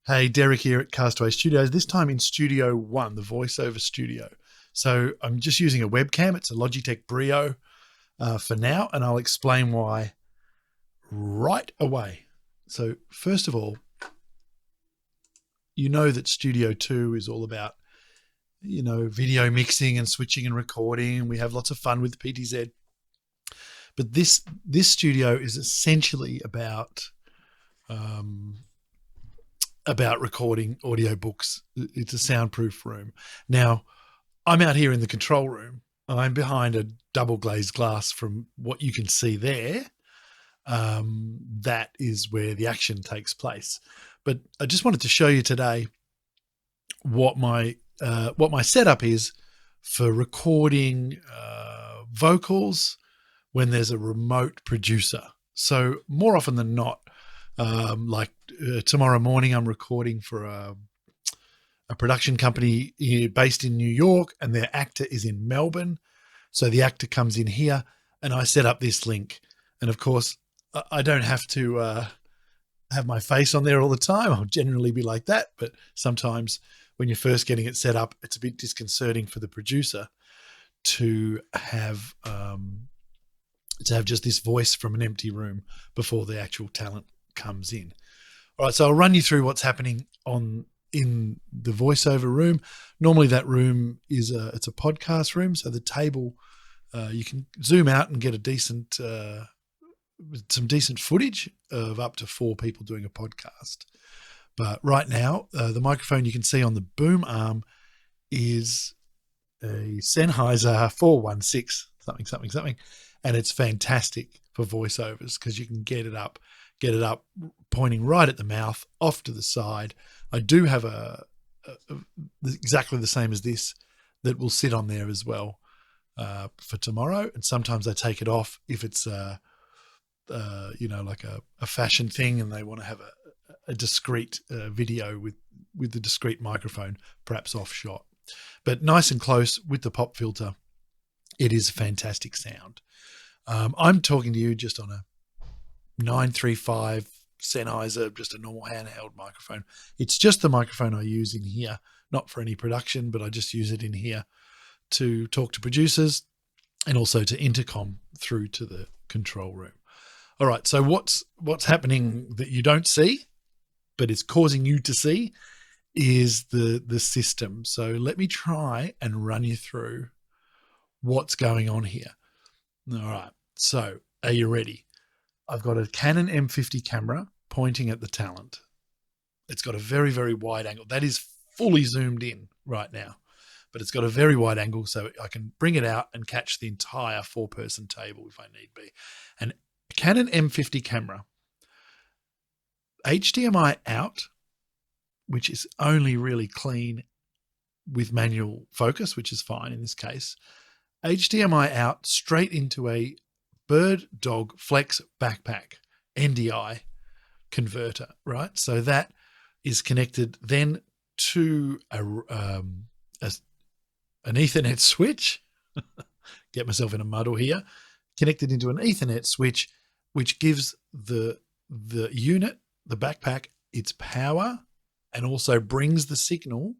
Hey, Derek here at Castaway Studios, this time in Studio 1, the voiceover studio. So I'm just using a webcam. It's a Logitech Brio for now, and I'll explain why right away. So first of all, you know that Studio 2 is all about, video mixing and switching and recording. We have lots of fun with PTZ. But this studio is essentially about recording audiobooks. It's a soundproof room. Now, I'm out here in the control room. I'm behind a double glazed glass from what you can see there. That is where the action takes place. But I just wanted to show you today what my setup is for recording vocals when there's a remote producer. So more often than not, tomorrow morning, I'm recording for a production company based in New York, and their actor is in Melbourne. So the actor comes in here, and I set up this link. And of course, I don't have to have my face on there all the time. I'll generally be like that, but sometimes when you're first getting it set up, it's a bit disconcerting for the producer to have just this voice from an empty room before the actual talent comes in. All right, so I'll run you through what's happening in the voiceover room. Normally that room is it's a podcast room, so the table you can zoom out and get some decent footage of up to 4 people doing a podcast. But right now, the microphone you can see on the boom arm is a Sennheiser 416 something, and it's fantastic for voiceovers because you can get it up pointing right at the mouth, off to the side. I do have exactly the same as this that will sit on there as well for tomorrow. And sometimes I take it off if it's like a fashion thing and they want to have a discrete video with the discrete microphone, perhaps off shot. But nice and close with the pop filter, it is fantastic sound. I'm talking to you just on a 935 Sennheiser, just a normal handheld microphone. It's just the microphone I use in here, not for any production, but I just use it in here to talk to producers and also to intercom through to the control room. All right, so what's happening that you don't see, but it's causing you to see, is the system. So let me try and run you through what's going on here. All right, so are you ready? I've got a Canon M50 camera pointing at the talent. It's got a very, very wide angle. That is fully zoomed in right now, but it's got a very wide angle so I can bring it out and catch the entire 4-person table if I need be. And Canon M50 camera, HDMI out, which is only really clean with manual focus, which is fine in this case. HDMI out straight into a BirdDog FLex Backpack NDI converter, right? So that is connected then to an Ethernet switch. Get myself in a muddle here. Connected into an Ethernet switch, which gives the unit, the backpack, its power and also brings the signal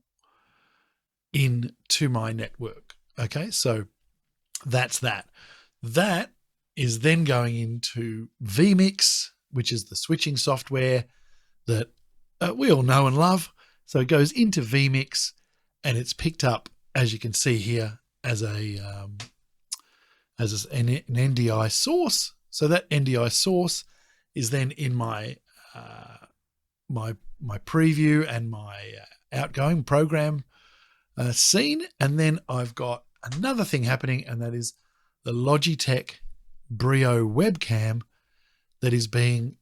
into my network. Okay, so that's that. That is then going into Vmix, which is the switching software that we all know and love. So it goes into Vmix and it's picked up, as you can see here, as an NDI source. So that NDI source is then in my my preview and my outgoing program scene. And then I've got another thing happening, and that is the Logitech Brio webcam that is being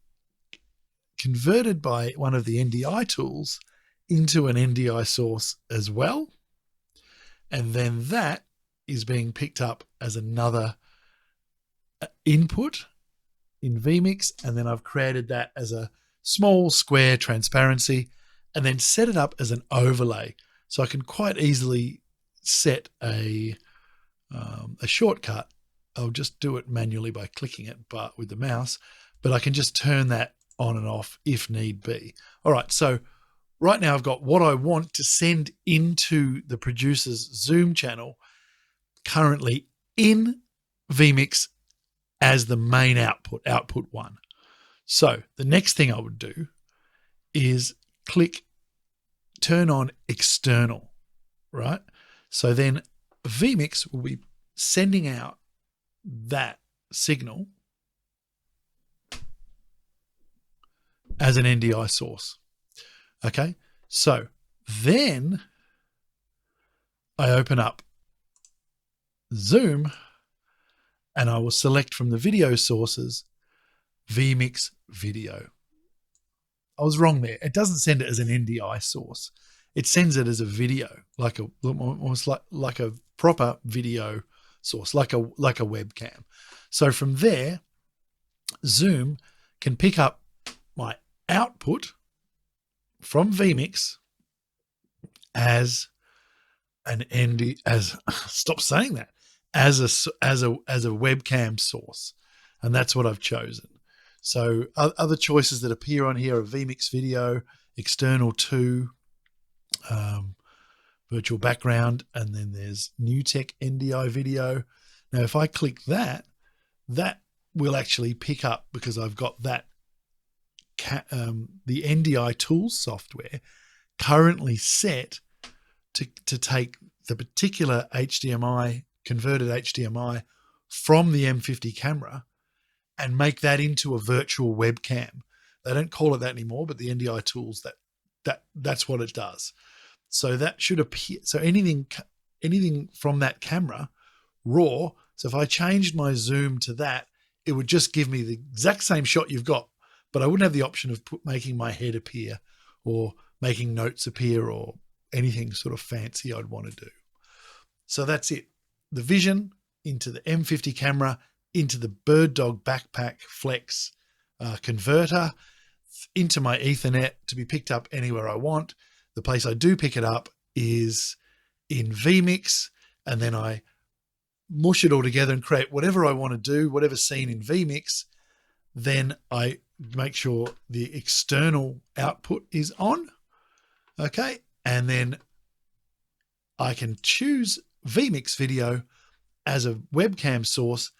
converted by one of the NDI tools into an NDI source as well. And then that is being picked up as another input in Vmix. And then I've created that as a small square transparency and then set it up as an overlay. So I can quite easily set a shortcut. I'll just do it manually by clicking it but with the mouse, but I can just turn that on and off if need be. All right, so right now I've got what I want to send into the producer's Zoom channel currently in Vmix as the main output 1. So the next thing I would do is click turn on external, right? So then Vmix will be sending out that signal as an NDI source. Okay, so then I open up Zoom and I will select from the video sources Vmix video. I was wrong there. It doesn't send it as an NDI source. It sends it as a video, almost like a proper video source, like a webcam. So from there, Zoom can pick up my output from Vmix as an stop saying that, as a webcam source, and that's what I've chosen. So other choices that appear on here are Vmix video, external to, virtual background, and then there's NewTek NDI video. Now, if I click that, that will actually pick up, because I've got that the NDI tools software currently set to take the particular HDMI, converted HDMI from the M50 camera and make that into a virtual webcam. They don't call it that anymore, but the NDI tools, that's what it does. So that should appear. So anything from that camera raw. So if I changed my zoom to that, it would just give me the exact same shot you've got, but I wouldn't have the option of making my head appear or making notes appear or anything sort of fancy I'd want to do. So that's it. The vision into the M50 camera, into the BirdDog Backpack Flex converter, into my Ethernet to be picked up anywhere I want. The place I do pick it up is in Vmix, and then I mush it all together and create whatever I want to do, whatever scene in Vmix. Then I make sure the external output is on. Okay. And then I can choose Vmix video as a webcam source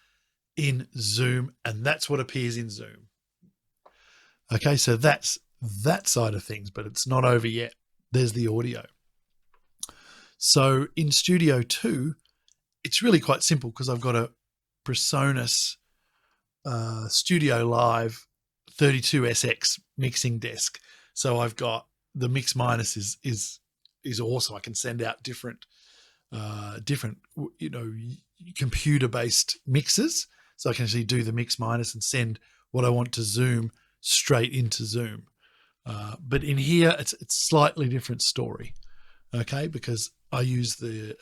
in Zoom, and that's what appears in Zoom. Okay, so that's that side of things, but it's not over yet. There's the audio. So in Studio 2, it's really quite simple because I've got a Presonus StudioLive 32SX mixing desk. So I've got the mix minus is awesome. I can send out different computer-based mixes. So I can actually do the mix minus and send what I want to Zoom straight into Zoom. But in here, it's a slightly different story, okay? Because I use the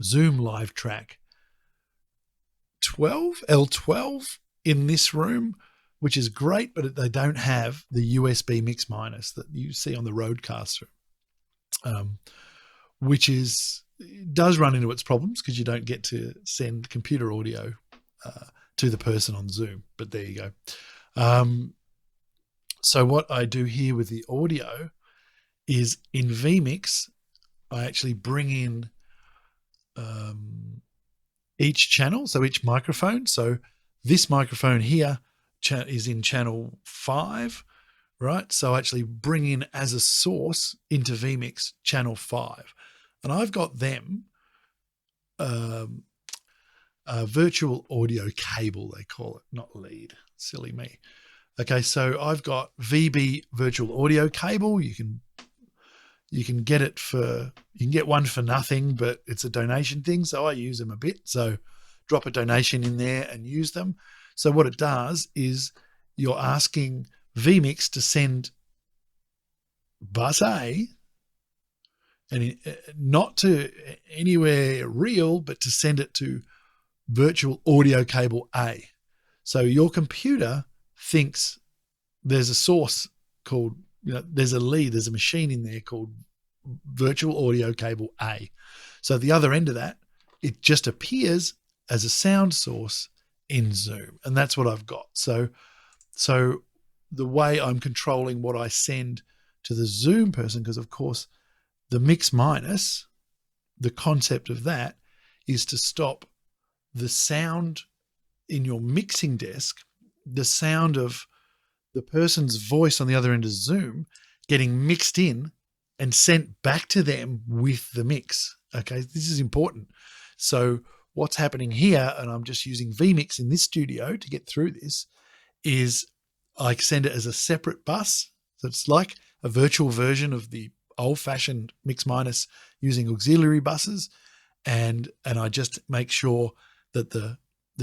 Zoom Livetrak L12 in this room, which is great, but they don't have the USB mix minus that you see on the Rodecaster, which does run into its problems because you don't get to send computer audio to the person on Zoom. But there you go. So what I do here with the audio is in Vmix, I actually bring in each channel, so each microphone. So this microphone here is in channel 5, right? So I actually bring in as a source into Vmix channel 5. And I've got them a virtual audio cable, they call it, not lead. Silly me. Okay, so I've got VB virtual audio cable. You can get it you can get one for nothing, but it's a donation thing, so I use them a bit. So drop a donation in there and use them. So what it does is you're asking Vmix to send bus A, and not to anywhere real, but to send it to virtual audio cable A. So your computer thinks there's a source called, there's a lead, there's a machine in there called virtual audio cable A. So at the other end of that, it just appears as a sound source in Zoom. And that's what I've got. So the way I'm controlling what I send to the Zoom person, because of course the mix minus, the concept of that is to stop the sound in your mixing desk, the sound of the person's voice on the other end of Zoom getting mixed in and sent back to them with the mix. Okay, this is important. So what's happening here, and I'm just using Vmix in this studio to get through this, is I send it as a separate bus. So it's like a virtual version of the old-fashioned mix minus using auxiliary buses, and I just make sure that the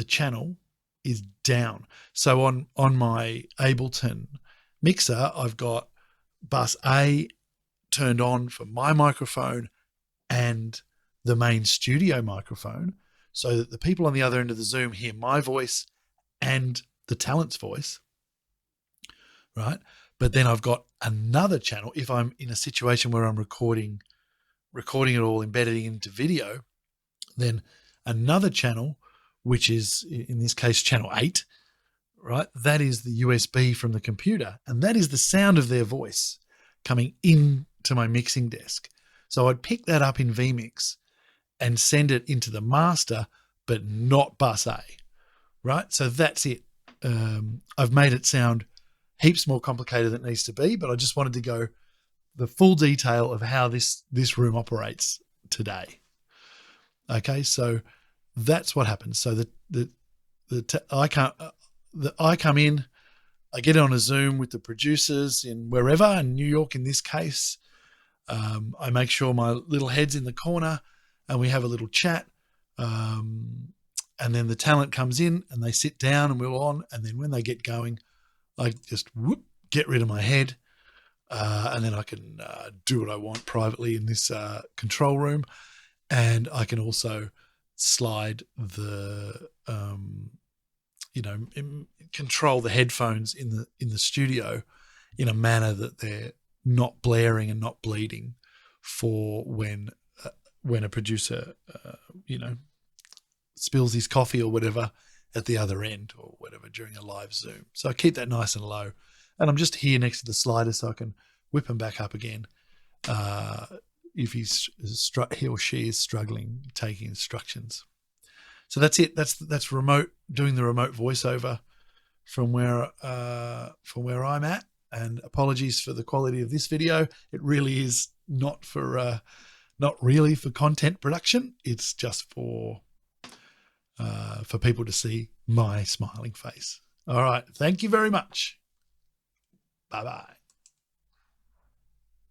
channel is down. So on my Ableton mixer, I've got bus A turned on for my microphone and the main studio microphone, so that the people on the other end of the Zoom hear my voice and the talent's voice, right? But then I've got another channel if I'm in a situation where I'm recording it all, embedded into video, then another channel, which is in this case channel 8, right? That is the USB from the computer, and that is the sound of their voice coming into my mixing desk. So I'd pick that up in Vmix and send it into the master, but not bus A, right? So that's it. I've made it sound heaps more complicated than it needs to be, but I just wanted to go the full detail of how this room operates today. Okay, so that's what happens. So I come in, I get on a Zoom with the producers in wherever, in New York in this case. I make sure my little head's in the corner and we have a little chat. And then the talent comes in and they sit down and we're on. And then when they get going, I just get rid of my head. And then I can do what I want privately in this control room. And I can also slide the, control the headphones in the studio in a manner that they're not blaring and not bleeding for when a producer, spills his coffee or whatever at the other end or whatever during a live Zoom. So I keep that nice and low. And I'm just here next to the slider so I can whip him back up again if he or she is struggling taking instructions. So that's it. That's remote, doing the remote voiceover from where I'm at. And apologies for the quality of this video. It really is not really for content production. It's just for people to see my smiling face. All right. Thank you very much. Bye-bye.